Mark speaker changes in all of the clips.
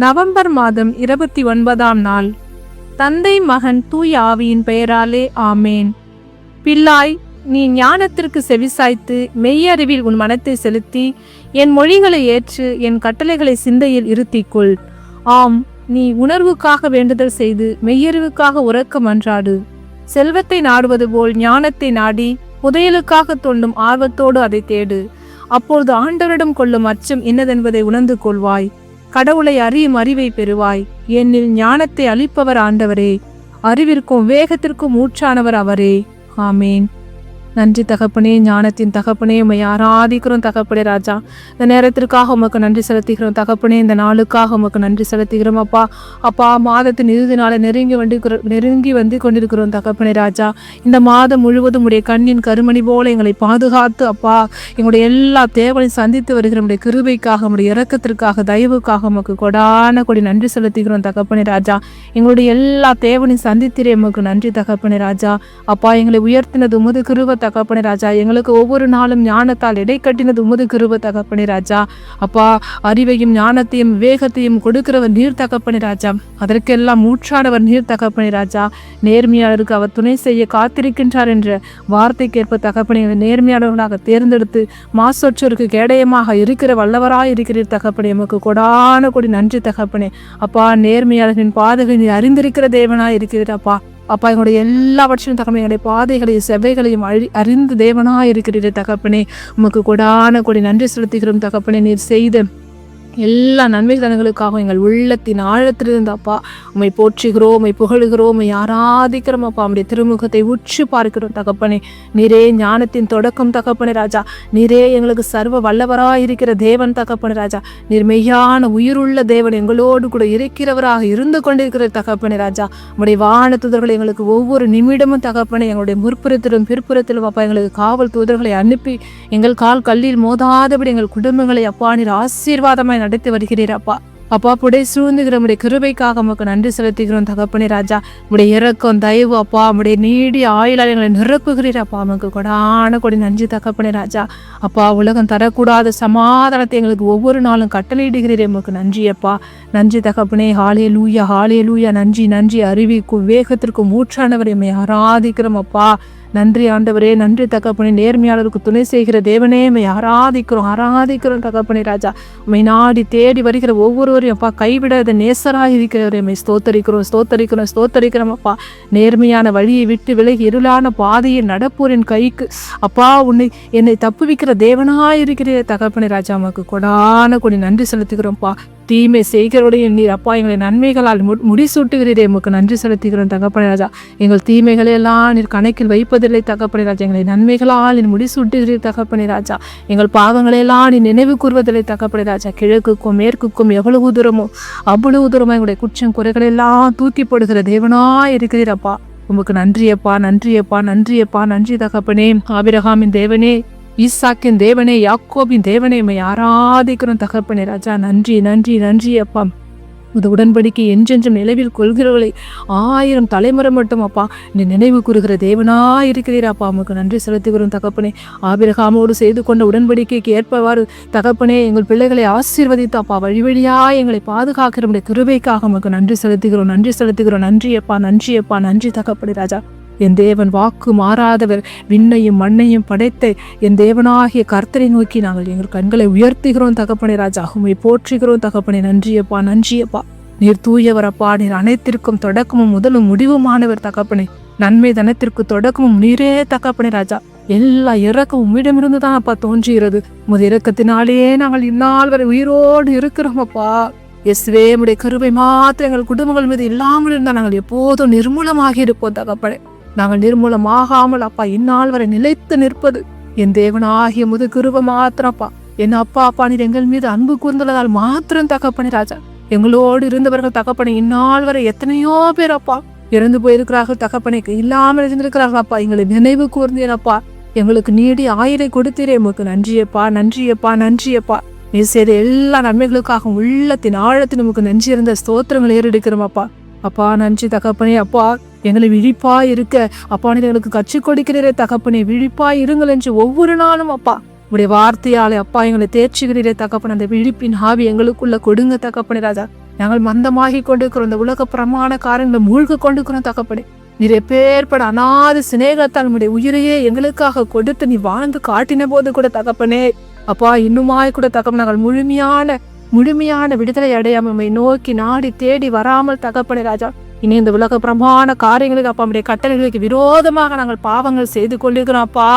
Speaker 1: November மாதம் 29ஆம் நாள். தந்தை மகன் தூய ஆவியின் பெயராலே ஆமேன். பிள்ளாய், நீ ஞானத்திற்கு செவிசாய்த்து மெய்யறிவில் உன் மனத்தை செலுத்தி என் மொழிகளை ஏற்று என் கட்டளைகளை சிந்தையில் இருத்திக்கொள். ஆம், நீ உணர்வுக்காக வேண்டுதல் செய்து மெய்யறிவுக்காக உறக்க மன்றாடு. செல்வத்தை நாடுவது போல் ஞானத்தை நாடி புதையலுக்காக தோண்டும் ஆர்வத்தோடு அதை தேடு. அப்பொழுது ஆண்டவரிடம் கொள்ளும் அச்சம் இன்னதென்பதை உணர்ந்து கொள்வாய். கடவுளை அறியும் அறிவை பெறுவாய். என்னில் ஞானத்தை அளிப்பவர் ஆண்டவரே, அறிவிற்கும் வேகத்திற்கும் ஊற்றானவர் அவரே. ஆமேன். நன்றி தகப்பனே, ஞானத்தின் தகப்பனே, உம்மை ஆராதிக்கிறோம் தகப்பனே ராஜா. இந்த நேரத்திற்காக உமக்கு நன்றி செலுத்துகிறோம் தகப்பனே. இந்த நாளுக்காக உமக்கு நன்றி செலுத்துகிறோம் அப்பா. அப்பா, மாதத்தின் இறுதி நாளை நெருங்கி வந்து கொண்டிருக்கிறோம் தகப்பனே ராஜா. இந்த மாதம் முழுவதும் உடைய கண்ணின் கருமணி போல எங்களை பாதுகாத்து அப்பா, எங்களுடைய எல்லா தேவையும் சந்தித்து வருகிற உடைய கிருபைக்காக, உடைய இரக்கத்திற்காக, தயவுக்காக உமக்கு கொடான கொடி நன்றி செலுத்துகிறோம் தகப்பனே ராஜா. எங்களுடைய எல்லா தேவையும் சந்தித்திரே உமக்கு நன்றி தகப்பனே ராஜா. அப்பா, எங்களை உயர்த்தினது உமது கிருபை தகப்பனே ராஜா. எங்களுக்கு ஒவ்வொரு நாளும் ஞானத்தால் இடை கட்டினது உமது கிருபை தகப்பனே ராஜா. அப்பா, அறிவையும் ஞானத்தையும் வேகத்தையும் கொடுக்கிறவர் நீர் தகப்பனே ராஜா. அதற்கெல்லாம் ஊற்றானவர் நீர் தகப்பனே ராஜா. நேர்மையாளருக்கு அவர் துணை செய்ய காத்திருக்கின்றார் என்ற வார்த்தைக்கேற்ப தகப்பனை நேர்மையாளர்களாக தேர்ந்தெடுத்து மாசொற்றோருக்கு கேடயமாக இருக்கிற வல்லவராய் இருக்கிறீர் தகப்பனே. எமக்கு கொடான கொடி நன்றி தகப்பனே. அப்பா, நேர்மையாளர்களின் பாதைகளை நீ அறிந்திருக்கிற தேவனாய் இருக்கிறீர் அப்பா. அப்பா, எங்களுடைய எல்லாவற்றையும் தகப்பனே, எங்களுடைய பாதைகளையும் செவ்வைகளையும் அறிந்து தேவனாய் இருக்கிறீரே தகப்பனே. உமக்கு கொடான கொடி நன்றி செலுத்துகிறோம் தகப்பனே. நீர் செய்த எல்லா நன்மைகளுக்காகவும் எங்கள் உள்ளத்தின் ஆழத்திலிருந்து அப்பா உம்மை போற்றுகிறோம், உம்மை புகழுகிறோம், உம்மை ஆராதிக்கிறோம் அப்பா. உம்முடைய திருமுகத்தை உற்று பார்க்கிறோம் தகப்பனே. நீரே ஞானத்தின் தொடக்கம் தகப்பனே ராஜா. நீரே எங்களுக்கு சர்வ வல்லவராயிருக்கிற தேவன் தகப்பனே ராஜா. நீர் மெய்யான உயிருள்ள தேவன், எங்களோடு கூட இருக்கிறவராக இருந்து கொண்டிருக்கிற தகப்பனே ராஜா. உம்முடைய வான தூதர்களை எங்களுக்கு ஒவ்வொரு நிமிடமும் தகப்பனே, எங்களுடைய முற்புறத்திலும் பிற்புறத்திலும் அப்பா எங்களுக்கு காவல் தூதர்களை அனுப்பி எங்கள் கால் கல்லில் மோதாதபடி எங்கள் குடும்பங்களை அப்பா நீர் ஆசீர்வாதமாய் நடத்தி வருகிறீர் அப்பா. அப்பா, புடை சூழ்ந்துகிற உடைய கிருபைக்காக நமக்கு நன்றி செலுத்துகிறோம் தகப்பனே ராஜா. உடைய இரக்கம் தயவு அப்பா, உடைய நீடிய ஆயுளால் எங்களை நிரப்புகிறீர் அப்பா. நமக்கு கொடான கொடி நன்றி தகப்பனே ராஜா. அப்பா, உலகம் தரக்கூடாத சமாதானத்தை எங்களுக்கு ஒவ்வொரு நாளும் கட்டளையிடுகிறீர். நமக்கு நன்றி அப்பா. நன்றி தகப்பனே. ஹல்லேலூயா, ஹல்லேலூயா. நன்றி நன்றி. அறிவிக்கும் வேகத்திற்கும் ஊற்றானவர் எம்மை ஆராதிக்கிறோம் அப்பா. நன்றி ஆண்டவரே, நன்றி தகப்பனே. நேர்மையாளருக்கு துணை செய்கிற தேவனே, உம்மை ஆராதிக்கிறோம் தகப்பனே ராஜா. உம்மை நாடி தேடி வருகிற ஒவ்வொருவரையும் அப்பா கைவிடாத நேசராக இருக்கிறவரை உம்மை ஸ்தோத்தரிக்கிறோம் அப்பா. நேர்மையான வழியை விட்டு விலகி இருளான பாதையை நடப்போரின் கைக்கு அப்பா என்னை தப்புவிக்கிற தேவனாயிருக்கிற தகப்பனே ராஜா. உமக்கு கொடான கொடி நன்றி செலுத்துகிறோம்ப்பா. தீமை செய்கிறோடைய நீர் அப்பா எங்களை நன்மைகளால் முடிசூட்டுகிறீரே, உமக்கு நன்றி செலுத்துகிறோம் தகப்பனே ராஜா. எங்கள் தீமைகளெல்லாம் நீர் கணக்கில் வைப்பதில்லை தகப்பனே ராஜா. எங்களை நன்மைகளால் நீர் முடிசூட்டுகிறீர் தகப்பனே ராஜா. எங்கள் பாவங்களெல்லாம் நீ நினைவு கூறுவதில்லை தகப்பனே ராஜா. கிழக்குக்கும் மேற்குக்கும் எவ்வளவு தூரமோ அவ்வளவு தூரமோ எங்களுடைய குற்றம் குறைகளெல்லாம் தூக்கி போடுகிற தேவனாய் இருக்கிறீர் அப்பா. உமக்கு நன்றியப்பா, நன்றியப்பா, நன்றியப்பா. நன்றி தகப்பனே. ஆபிரகாமின் தேவனே, ஈசாக்கின் தேவனே, யாக்கோபின் தேவனே, உம்மை ஆராதிக்கிறோம் தகப்பனே ராஜா. நன்றி நன்றி நன்றி அப்பா. இந்த உடன்படிக்கை என்றென்றும் நிலவில் கொள்கிறவர்களை 1000 தலைமுறை மட்டும் அப்பா நீ நினைவு கூறுகிற தேவனாய் இருக்கிறீர் அப்பா. உமக்கு நன்றி செலுத்துகிறோம் தகப்பனே. ஆபிரகாமோடு செய்து கொண்ட உடன்படிக்கைக்கு ஏற்பவாறு தகப்பனே எங்கள் பிள்ளைகளை ஆசீர்வதித்து அப்பா வழி வழியாய் எங்களை பாதுகாக்கிற உடைய கிருபைக்காக உமக்கு நன்றி செலுத்துகிறோம். நன்றி அப்பா. நன்றி தகப்பனே ராஜா. என் தேவன் வாக்கு மாறாதவர், விண்ணையும் மண்ணையும் படைத்த என் தேவனாகிய கர்த்தரை நோக்கி நாங்கள் எங்கள் கண்களை உயர்த்துகிறோம் தகப்பனே ராஜா. உம்மை போற்றுகிறோம் தகப்பனே. நன்றியப்பா. நீர் தூயவர் அப்பா. நீர் அனைத்திற்கும் தொடக்கமும் முதலும் முடிவுமானவர் தகப்பனே. நன்மை தனத்திற்கு தொடக்கமும் நீரே தகப்பனே ராஜா. எல்லா இறக்கமும் உம்மிடமிருந்து தான் அப்பா தோன்றுகிறது. உமது இரக்கத்தினாலே நாங்கள் இந்நாள் வரை உயிரோடு இருக்கிறோம் அப்பா. இயேசுவே, உம்முடைய கிருபை மாத்திரம் எங்கள் குடும்பங்கள் மீது இல்லாமல் இருந்தால் நாங்கள் எப்போதும் நிர்மூலமாகி இருப்போம் தகப்பனே. நாங்கள் நிர்மூலமாகாமல் அப்பா இந்நாள் வரை நிலைத்து நிற்பது என் தேவனாகிய முது கிருபை மாத்திரப்பா. என் அப்பா நீர் எங்கள் மீது அன்பு கூர்ந்துள்ளதால் மாத்திரம் தகப்பனே ராஜா. எங்களோடு இருந்தவர்கள் தகப்பனே இந்நாள் வரை எத்தனையோ பேர் அப்பா இறந்து போயிருக்கிறார்கள் தகப்பனே. இல்லாமல் இருந்திருக்கிறார்கள் அப்பா. எங்களை நினைவு கூர்ந்தேனப்பா. எங்களுக்கு நீடி ஆயிரை கொடுத்தீரே. உமக்கு நன்றியப்பா. நீ செய்த எல்லா நன்மைகளுக்காக உள்ளத்தின் ஆழத்தின் நமக்கு நன்றி இருந்த ஸ்தோத்திரங்கள் ஏறெடுக்கிறோம் அப்பா. அப்பா நன்றி தகப்பனே. அப்பா, எங்களை விழிப்பாய் இருக்க அப்பா நீர் எங்களுக்கு கற்றுக் கொடுக்கிறீரே தகப்பனே. விழிப்பாய் இருங்கள் என்று ஒவ்வொரு நாளும் அப்பா உடைய வார்த்தையாலே அப்பா எங்களை தேர்ச்சுகிறீரே தகப்பனே. அந்த விழிப்பின் ஆவி எங்களுக்குள்ள கொடுங்க தகப்பனே ராஜா. நாங்கள் மந்தமாகி கொண்டிருக்கிறோம், இந்த உலக பிரமாண காரியங்களை மூழ்க கொண்டிருக்கிறோம் தகப்பனே. நீர் எப்பேற்பட அநாத சிநேகத்தால் உம்முடைய உயிரையே எங்களுக்காக கொடுத்து நீ வாழ்ந்து காட்டின போது கூட தகப்பனே அப்பா, இன்னுமாய் கூட தகப்பன் நாங்கள் முழுமையான விடுதலை அடையாம உம்மை நோக்கி நாடி தேடி வராமல் தகப்பனே ராஜா, இனி இந்த உலக பிரமாண காரியங்களுக்கு அப்பா உம்முடைய கட்டளைகளுக்கு விரோதமாக நாங்கள் பாவங்கள் செய்து கொண்டிருக்கிறோம் அப்பா.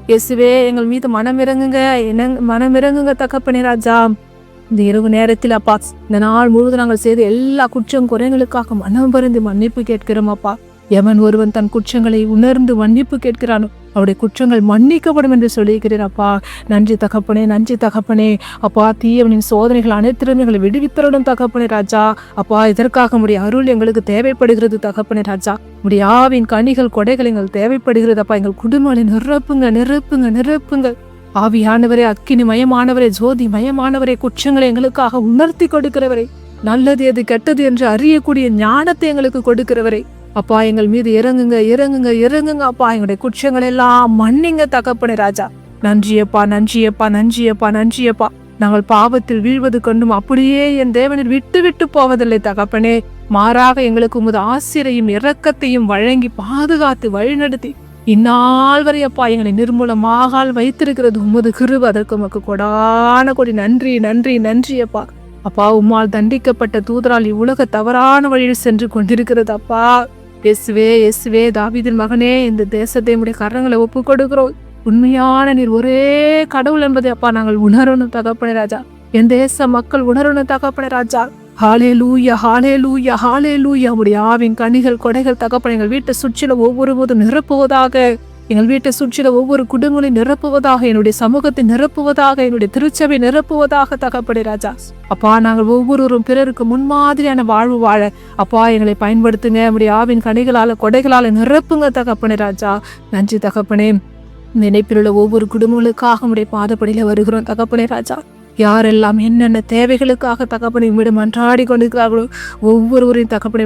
Speaker 1: இயேசுவே, எங்கள் மீது மனமிறங்குங்க தகப்பனே ராஜா. இந்த இரவு நேரத்தில் அப்பா, இந்த நாள் முழுவதும் நாங்கள் செய்த எல்லா குற்றம் குறைகளுக்காக மனம் பருந்து மன்னிப்பு கேட்கிறோம் அப்பா. எவன் ஒருவன் தன் குற்றங்களை உணர்ந்து மன்னிப்பு கேட்கிறானோ அவருடைய குற்றங்கள் மன்னிக்கப்படும் என்று சொல்லியிருக்கிறேன் அப்பா. நன்றி தகப்பனே, நன்றி தகப்பனே அப்பா. தீயவனின் சோதனைகள் அனைத்திலும் எங்களை விடுவித்தருடன் தகப்பனே ராஜா. அப்பா, இதற்காக உடைய அருள் எங்களுக்கு தேவைப்படுகிறது தகப்பனே ராஜா. உடைய ஆவின் கனிகள் கொடைகள் எங்களுக்கு தேவைப்படுகிறது அப்பா. எங்கள் குடும்பங்களை நிரப்புங்க. ஆவியானவரே, அக்கினி மயமானவரே, ஜோதி மயமானவரே, குற்றங்களை எங்களுக்காக உணர்த்தி கொடுக்கிறவரை, நல்லது எது கெட்டது என்று அறியக்கூடிய ஞானத்தை எங்களுக்கு கொடுக்கிறவரை அப்பா, எங்கள் மீது இறங்குங்க அப்பா. எங்களுடைய குற்றங்கள் எல்லாம் மன்னிங்க தகப்பனே ராஜா. நன்றியப்பா. நாங்கள் பாவத்தில் வீழ்வது கொண்டும் அப்படியே என் தேவனில் விட்டு போவதில்லை தகப்பனே. மாறாக எங்களுக்கு உமது ஆசிரையும் இரக்கத்தையும் வழங்கி பாதுகாத்து வழிநடத்தி இந்நாள் வரை அப்பா எங்களை நிர்மூலமாக வைத்திருக்கிறது உமது கிருபை. அதற்கு உமக்கு கொடான கொடி நன்றி அப்பா. அப்பா, உம்மால் தண்டிக்கப்பட்ட தூதரால் இவ்வுலக தவறான வழியில் சென்று கொண்டிருக்கிறது அப்பா. இயேசுவே, தாவீதின் மகனே, இந்த தேசத்தை உடைய கரங்களை ஒப்பு கொடுக்கிறோம். உண்மையான நீர் ஒரே கடவுள் என்பதை அப்பா நாங்கள் உணரணும் தகப்பனே ராஜா. என் தேச மக்கள் உணரணும் தகப்பனே ராஜா. ஹalleluya. உடைய ஆவின் கனிகள் கொடைகள் தகப்பனே எங்கள் வீட்டை சுற்றில ஒவ்வொரு போதும் நிரப்புவதாக, எங்கள் வீட்டை சுற்றில ஒவ்வொரு குடும்பங்களையும் நிரப்புவதாக, என்னுடைய சமூகத்தை நிரப்புவதாக, என்னுடைய திருச்சபை நிரப்புவதாக தகப்பனே ராஜா. அப்பா, நாங்கள் ஒவ்வொருவரும் பிறருக்கு முன்மாதிரியான வாழ்வு வாழ அப்பா எங்களை பயன்படுத்துங்க. நம்முடைய ஆவின் கனிகளால கொடைகளால நிரப்புங்க தகப்பனே ராஜா. நன்றி தகப்பனே. இந்த இணைப்பில் உள்ள ஒவ்வொரு குடும்பங்களுக்காக உடைய பாதப்படியில வருகிறோம் தகப்பனே ராஜா. யாரெல்லாம் என்னென்ன தேவைகளுக்காக தகப்பனை உம்மிடம் அன்றாடி கொண்டிருக்கிறார்களோ ஒவ்வொருவரையும் தகப்பனை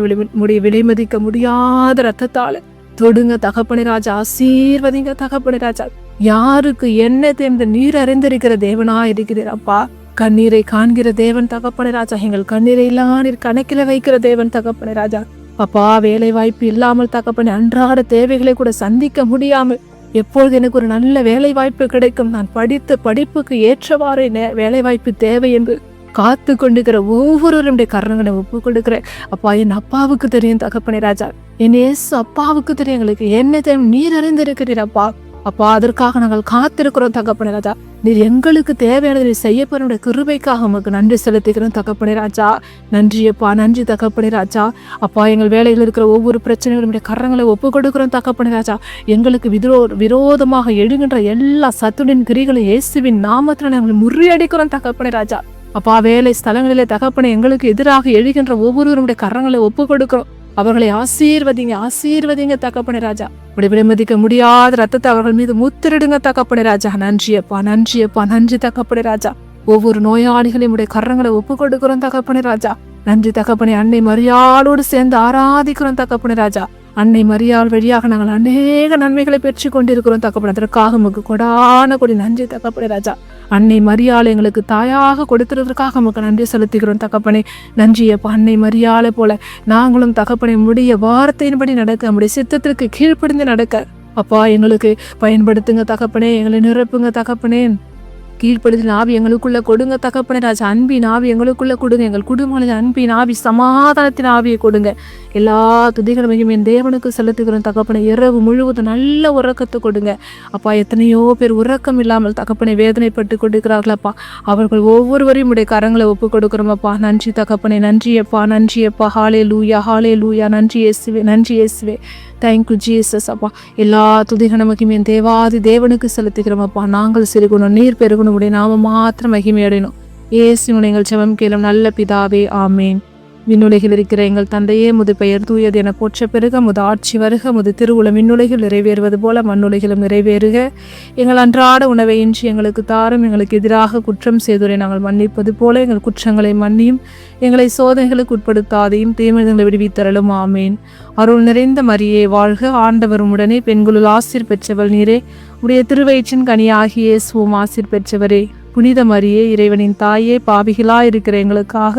Speaker 1: விலை மதிக்க முடியாத ரத்தத்தால தொடுங்க தகப்பனே ராஜா. ஆசீர்வதிங்க தகப்பனே ராஜா. யாருக்கு என்ன தேர்ந்த நீர் அறிந்திருக்கிற தேவனா இருக்கிறீர் அப்பா. கண்ணீரை காண்கிற தேவன் தகப்பனே ராஜா. எங்கள் கண்ணீரை எல்லாம் நீர் கணக்கில வைக்கிற தேவன் தகப்பனே ராஜா. அப்பா, வேலை வாய்ப்பு இல்லாமல் தகப்பனே அன்றாட தேவைகளை கூட சந்திக்க முடியாமல் எப்பொழுது எனக்கு ஒரு நல்ல வேலை வாய்ப்பு கிடைக்கும், நான் படித்த படிப்புக்கு ஏற்றவாறு வேலை வாய்ப்பு தேவை என்று காத்து கொண்டிருக்கிற ஒவ்வொருவருடைய கரணங்களை ஒப்பு கொடுக்கிறேன் அப்பா. என் அப்பாவுக்கு தெரியும் தகப்பனே ராஜா. என் இயேசு அப்பாவுக்கு தெரியும் எங்களுக்கு என்ன தெரியும், நீர் அறிந்திருக்கிறீர் அப்பா. அப்பா, அதற்காக நாங்கள் காத்திருக்கிறோம் தகப்பனே ராஜா. நீர் எங்களுக்கு தேவையானதை செய்யப்பட கிருபைக்காக உமக்கு நன்றி செலுத்திக்கிறோம் தகப்பனே ராஜா. நன்றி தகப்பனே ராஜா. அப்பா, எங்கள் வேலையில் இருக்கிற ஒவ்வொரு பிரச்சனைகளுடைய கரங்களை ஒப்பு கொடுக்கிறோம் தகப்பனே ராஜா. எங்களுக்கு விரோதமாக எழுகின்ற எல்லா சத்துடின் கிரிகளும் இயேசுவின் நாமத்தில் நாங்கள் முறியடிக்கிறோம் தகப்பனே ராஜா. அப்பா, வேலை ஸ்தலங்களிலே தகப்பனே எங்களுக்கு எதிராக எழுகின்ற ஒவ்வொருவருடைய கரங்களை ஒப்பு கொடுக்கிறோம். அவர்களை ஆசீர்வதிங்க தகப்பனே ராஜா. விலைமதிக்க முடியாத ரத்தத்தை அவர்கள் மீது முத்திரிடுங்க தகப்பனே ராஜா. நன்றி தகப்பனே ராஜா. ஒவ்வொரு நோயாளிகளையும் உடைய கரங்களை ஒப்பு கொடுக்கிறோம் தகப்பனே ராஜா. நன்றி தகப்பனே. அன்னை மரியாளோடு சேர்ந்து ஆராதிக்கிறோம் தகப்பனே ராஜா. அன்னை மரியாள் வழியாக நாங்கள் அநேக நன்மைகளை பெற்று கொண்டிருக்கிறோம் தகப்பனே. அதற்காக உமக்கு கொடான கொடி நன்றி தகப்பனே ராஜா. அன்னை மரியாளை எங்களுக்கு தாயாக கொடுத்துறதுக்காக நமக்கு நன்றி செலுத்துகிறோம் தகப்பனே. நன்றியப்பா. அன்னை மரியாளை போல நாங்களும் தகப்பனை முடிய வார்த்தையின்படி நடக்க, நம்முடைய சித்தத்திற்கு கீழ்ப்படிந்து நடக்க அப்பா எங்களுக்கு பயன்படுத்துங்க தகப்பனே. எங்களை நிரப்புங்க தகப்பனே. கீழ்ப்படுத்தின ஆவி எங்களுக்குள்ள கொடுங்க தகப்பனே ராஜா. அன்பின் ஆவி எங்களுக்குள்ள கொடுங்க. எங்கள் குடும்பங்களில் அன்பின் ஆவி, சமாதானத்தின் ஆவியை கொடுங்க. எல்லா துதிகளையும் என் தேவனுக்கு செலுத்துகிறோம் தகப்பனை. இரவு முழுவதும் நல்ல உறக்கத்தை கொடுங்க அப்பா. எத்தனையோ பேர் உறக்கம் இல்லாமல் தகப்பனை வேதனைப்பட்டு கொடுக்கிறார்களப்பா. அவர்கள் ஒவ்வொருவரையும் உடைய கரங்களை ஒப்பு கொடுக்கிறோம் அப்பா. நன்றி தகப்பனை. நன்றியப்பா. ஹalleluya. நன்றி இயேசுவே. தேங்க்யூ ஜீசஸ் அப்பா. எல்லா துதிகள் நமக்கும் என் தேவாதி தேவனுக்கு செலுத்துகிறோம் அப்பா. நாங்கள் சிறுகணும், நீர் பெருகணும், உடைய நாம மாத்திரம் மகிமையடையணும். இயேசுவின் எங்கள் ஜெபம் கேளும் நல்ல பிதாவே, ஆமேன். விண்ணுலகில் இருக்கிற எங்கள் தந்தையே, முது பெயர் தூயது என போற்ற பெருக, முது ஆட்சி வருக, முது திருவுளம் விண்ணுலகில் நிறைவேறுவது போல மண்ணுலகிலும் நிறைவேறுக. எங்கள் அன்றாட உணவை இன்றி எங்களுக்கு தாரும். எங்களுக்கு எதிராக குற்றம் செய்தோரை நாங்கள் மன்னிப்பது போல எங்கள் குற்றங்களை மன்னியும். எங்களை சோதனைகளுக்கு உட்படுத்தாதையும் தீமைகளை விடுவித்தரலும். ஆமேன். அருள் நிறைந்த மரியே வாழ்க, ஆண்டவரும் உடனே பெண்களுள் ஆசீர் பெற்றவள் நீரே. உடைய திருவயிற்றின் கனியாகிய இயேசுவும் ஆசீர் பெற்றவரே. புனித மரியே, இறைவனின் தாயே, பாவிகளாயிருக்கிற எங்களுக்காக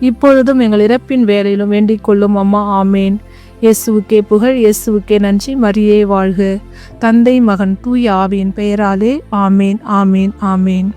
Speaker 1: இப்பொழுதும் எங்கள் இறப்பின் வேளையிலும் வேண்டிக் கொள்ளும் அம்மா. ஆமேன். இயேசுவுக்கே புகழ், இயேசுவுக்கே நன்றி. மரியே வாழ்க. தந்தை, மகன், தூய ஆவியின் பெயராலே. ஆமேன், ஆமேன், ஆமேன்.